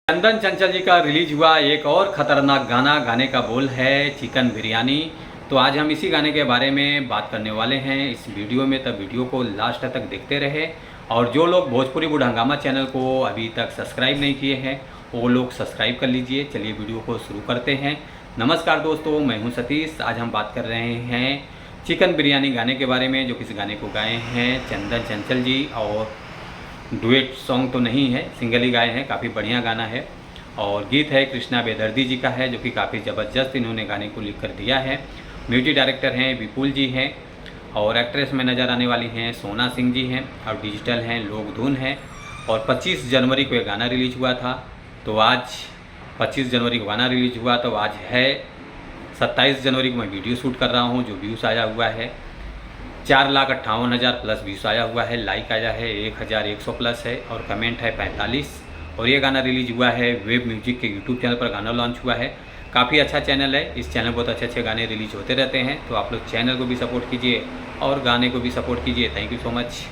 चंदन चंचल जी का रिलीज हुआ एक और ख़तरनाक गाना। गाने का बोल है चिकन बिरयानी। तो आज हम इसी गाने के बारे में बात करने वाले हैं इस वीडियो में। तब वीडियो को लास्ट तक देखते रहे। और जो लोग भोजपुरी बुढ़ हंगामा चैनल को अभी तक सब्सक्राइब नहीं किए हैं वो लोग सब्सक्राइब कर लीजिए। चलिए वीडियो को शुरू करते हैं। नमस्कार दोस्तों, मैं हूँ सतीश। आज हम बात कर रहे हैं चिकन बिरयानी गाने के बारे में, जो किस गाने को गाए हैं चंदन चंचल जी। और डुएट सॉन्ग तो नहीं है, सिंगल ही गाए हैं। काफ़ी बढ़िया गाना है। और गीत है कृष्णा बेदर्दी जी का है, जो कि काफ़ी ज़बरदस्त इन्होंने गाने को लिख कर दिया है। म्यूजिक डायरेक्टर हैं विपुल जी हैं। और एक्ट्रेस में नज़र आने वाली हैं सोना सिंह जी हैं। और डिजिटल हैं लोग धुन हैं। और 25 जनवरी को ये गाना रिलीज हुआ था। तो आज 25 जनवरी को गाना रिलीज हुआ, तो आज है 27 जनवरी को मैं वीडियो शूट कर रहा हूँ। जो व्यूज़ आया हुआ है 4,58,000 प्लस व्यूज़ आया हुआ है। लाइक आया है 1,100 प्लस है। और कमेंट है 45। और ये गाना रिलीज हुआ है वेब म्यूजिक के यूट्यूब चैनल पर। गाना लॉन्च हुआ है। काफ़ी अच्छा चैनल है। इस चैनल बहुत अच्छे गाने रिलीज होते रहते हैं। तो आप लोग चैनल को भी सपोर्ट कीजिए और गाने को भी सपोर्ट कीजिए। Thank you so much.